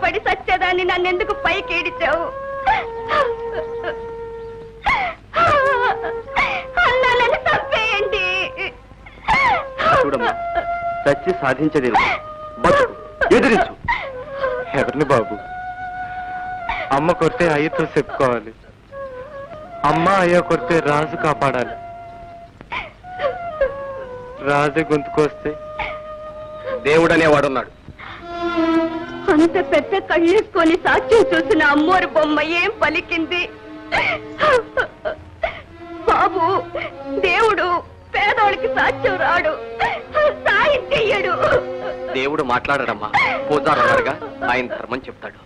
పడి సచ్చేదాన్ని నన్నెందుకు పైకి ఏడిచావు? అన్నాలని తప్పేయండి. చూడమ్మా, సచ్చి సాధించలేదు, బతుకు, ఎదిరించు. ఎవరిని బాబు? అమ్మ కొడితే అయ్యతో చెప్పుకోవాలి, అమ్మ అయ్య కొడితే రాజు కాపాడాలి. రాజు గొంతుకొస్తే దేవుడు అనేవాడున్నాడు. అంత పెద్ద కళ్ళెక్కొని సాక్ష్యం చూసిన అమ్మోరు బొమ్మ ఏం పలికింది? బాబు, దేవుడు పేదోడికి సాక్ష్యం రాడు, సాయం చెయ్యడు. దేవుడు మాట్లాడడమ్మా, పూజారన్నారుగా, ఆయన ధర్మం చెప్తాడు.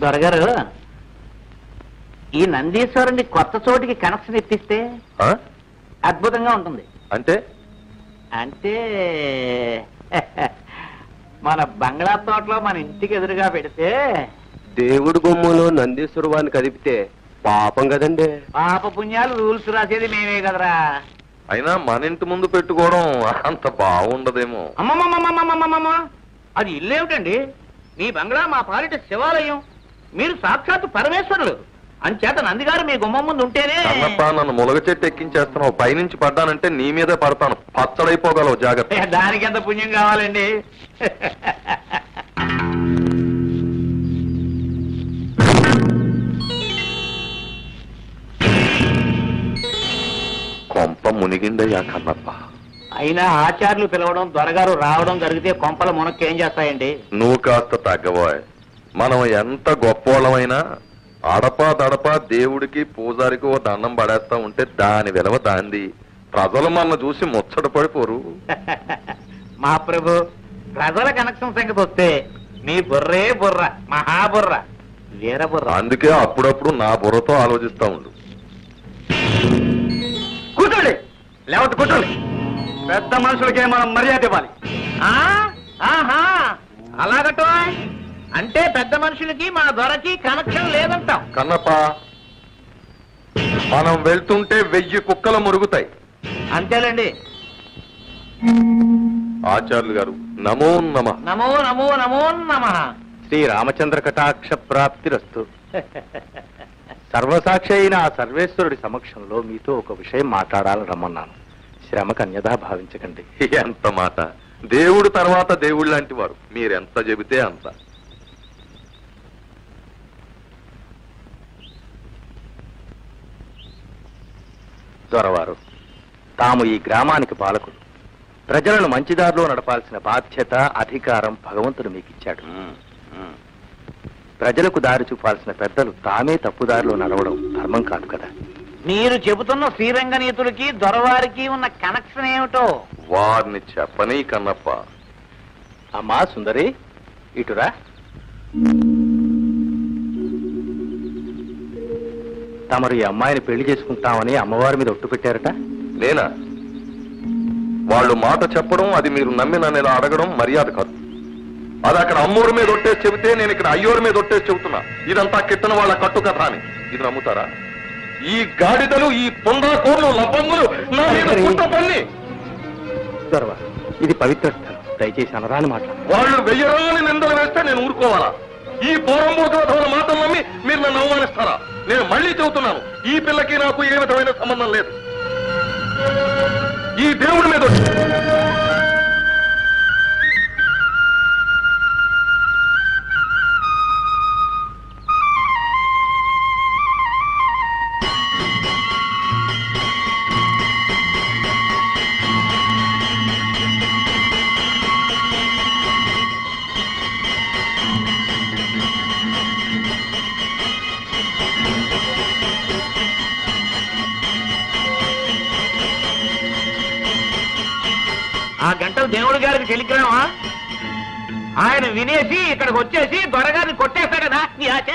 దొరగారు, ఈ నందీశ్వరుని కొత్త చోటికి కనెక్షన్ ఇప్పిస్తే అద్భుతంగా ఉంటుంది. అంటే అంటే మన బంగ్లా తోటలో మన ఇంటికి ఎదురుగా పెడితే దేవుడు గుమ్మలో నందీశ్వరు వారిని కదిపితే పాపం కదండి. పాప పుణ్యాలు రూల్స్ రాసేది మేమే కదరా. అయినా మన ఇంటి ముందు పెట్టుకోవడం అంత బాగుండదేమో. అమ్మమ్మమ్మమ్మమ్మమ్మమ్మ, అది ఇల్లేమిటండి? మీ బంగ్లా మా పాలిట శివాలయం, మీరు సాక్షాత్తు పరమేశ్వరులు. అంచేత నందిగారు మీ గుమ్మం ముందు ఉంటేనే. అన్నప్ప, నన్ను ములగ చెట్టు ఎక్కించేస్తున్నావు. పైనుంచి పడ్డానంటే నీ మీదే పడతాను, పచ్చడైపోగలవు, జాగ్రత్త. దానికి ఎంత పుణ్యం కావాలండి? కొంప మునిగిందయ్యా కన్నప్ప. అయినా ఆచార్యులు పిలవడం, దొరగారు రావడం జరిగితే కొంపల మునక్కేం చేస్తాయండి? నువ్వు కాస్త తగ్గబోయ్. మనం ఎంత గొప్పోళ్ళమైనా అడపా దడపా దేవుడికి పూజారికి ఓ దండం పడేస్తా ఉంటే దాని విలువ దాంది. ప్రజలు మన చూసి ముచ్చట పడిపోరు. మా ప్రభు, ప్రజల కనెక్షన్ సంగతి వస్తే మీ బుర్రే బుర్ర, మహాబుర్ర, వీర బుర్ర. అందుకే అప్పుడప్పుడు నా బుర్రతో ఆలోచిస్తా ఉండు. కూర్చోండి, లేవద్దు, కూర్చోండి. పెద్ద మనుషులకే మనం మర్యాద ఇవ్వాలి. అలాగటో అంటే పెద్ద మనుషులకి మా దొరకి కనెక్షన్ లేదంటాం. కన్నప్ప, మనం వెళ్తుంటే 1000 కుక్కలు మురుగుతాయి. అంతేలేండి. ఆచార్యులు గారు, నమో నమః. నమో నమో నమో నమః. శ్రీ రామచంద్ర కటాక్ష ప్రాప్తిరస్తు. సర్వసాక్షి అయిన ఆ సర్వేశ్వరుడి సమక్షంలో మీతో ఒక విషయం మాట్లాడాలని రమ్మన్నాను. శ్రమకు అన్యథా భావించకండి. ఎంత మాట! దేవుడు తర్వాత దేవుడు లాంటి వారు. మీరెంత చెబితే అంత. దొరవారు, తాము ఈ గ్రామానికి పాలకులు. ప్రజలను మంచిదారిలో నడపాల్సిన బాధ్యత, అధికారం భగవంతుడు మీకు ఇచ్చాడు. ప్రజలకు దారి చూపాల్సిన పెద్దలు తామే తప్పుదారిలో నడవడం ధర్మం కాదు కదా. మీరు చెబుతున్న శ్రీరంగనీతులకి దొరవారికి ఉన్న కనెక్షన్ ఏమిటో వారిని చెప్పని కన్నప్ప. అమ్మా సుందరి, ఇటురా. తమరు ఈ అమ్మాయిని పెళ్లి చేసుకుంటామని అమ్మవారి మీద ఒట్టు పెట్టారట. నేనా? వాళ్ళు మాట చెప్పడం, అది మీరు నమ్మి నన్ను ఇలా అడగడం మర్యాద కాదు. అది అక్కడ అమ్మోరు మీద ఒట్టేసి చెబితే నేను ఇక్కడ అయ్యోరు మీద ఒట్టేసి చెబుతున్నా. ఇదంతా కిట్టన వాళ్ళ కట్టు కథ అని. ఇది నమ్ముతారా? ఈ గాడిదలు, ఈ పొందాకోర్లు, లబ్బంగులు నా మీద కుట్రపన్ని. దొరవారు, ఇది పవిత్ర స్థలం, దయచేసి అనరాని మాట. వాళ్ళు 1000 రోజులు నిందలు వేస్తే నేను ఊరుకోవాలా? ఈ పోరంబోతుల మాటలు నమ్మి మీరు నన్ను అవమానిస్తారా? నేను మళ్ళీ చెబుతున్నాను, ఈ పిల్లకి నాకు ఏ విధమైన సంబంధం లేదు. ఈ దేవుడి మీద ఆ గంటలు దేవుడి గారికి టెలిగ్రామా? ఆయన వినేసి ఇక్కడికి వచ్చేసి దొరగారిని కొట్టేస్తాడనా నీ ఆశ?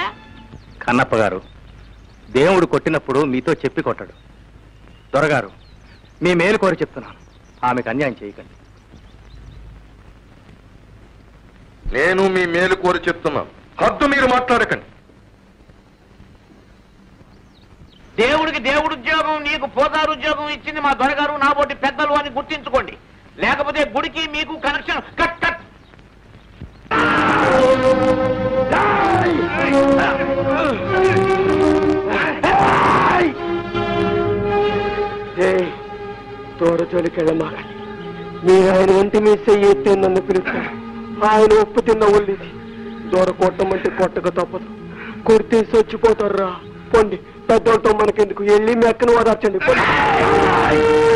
కన్నప్ప గారు, దేవుడు కొట్టినప్పుడు మీతో చెప్పి కొట్టాడు. దొరగారు, మీ మేలు కోరి చెప్తున్నాను, ఆమెకు అన్యాయం చేయకండి. నేను మీ మేలు కోరి చెప్తున్నాను, హద్దు మీరు మాట్లాడకండి. దేవుడికి దేవుడు ఉద్యోగం, నీకు పోదారు ఉద్యోగం ఇచ్చింది మా దొరగారు, నాబోటి పెద్దలు అని గుర్తించుకోండి. లేకపోతే గుడికి మీకు కనెక్షన్ కట్ కట్. దూరజోలికెళ్ళమాకండి. మీ ఆయన ఒంటి మీ చెయ్యి ఎత్తే నన్ను పిలుస్తారు. ఆయన ఉప్పు తిన్న ఒళ్ళిది. దూర కొట్టమంటే కొట్టక తప్పదు. కొడితే చచ్చిపోతారా. పొండి, పెద్దోళ్ళతో మనకెందుకు, వెళ్ళి మెక్కను ఓదార్చండి.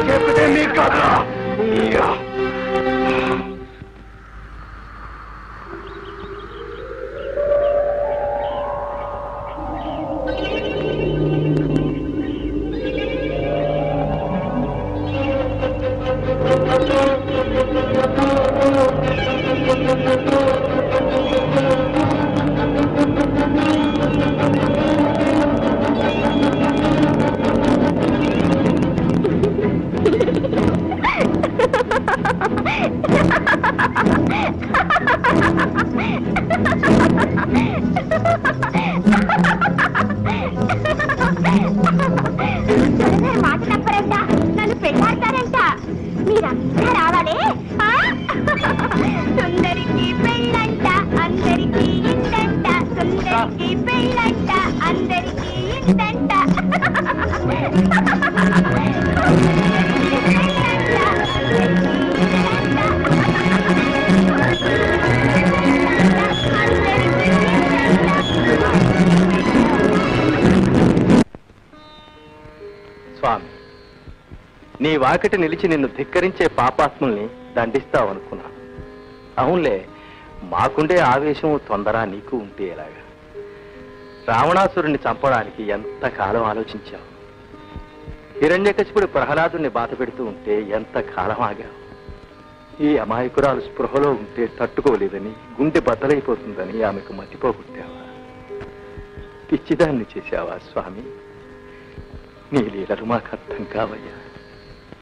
చెప్పితే మీకు కాదురా. మాట తప్పరంట, నన్ను పెళ్ళాడతారంట. మీరంతా రావాలి. సుందరికి పెళ్ళంట, అందరికి ఇందంట. సుందరికి పెళ్ళంట, అందరికి ఇందంట. స్వామి, నీ వాకిట నిలిచి నిన్ను ధిక్కరించే పాపాత్ముల్ని దండిస్తావనుకున్నాను. అవునులే, మాకుండే ఆవేశం తొందర నీకు ఉంటే ఎలాగా? రావణాసురుణ్ణి చంపడానికి ఎంతకాలం ఆలోచించావు? హిరణ్యకశిపుడు ప్రహ్లాదుని బాధ పెడుతూ ఉంటే ఎంతకాలం ఆగావు? ఈ అమాయకురాలు స్పృహలో ఉంటే తట్టుకోలేదని, గుండె బద్దలైపోతుందని ఆమెకు మతిపోగొట్టావా? పిచ్చిదాన్ని చేశావా స్వామి? నీ లీలలు మాకు అర్థం కావయ్యా.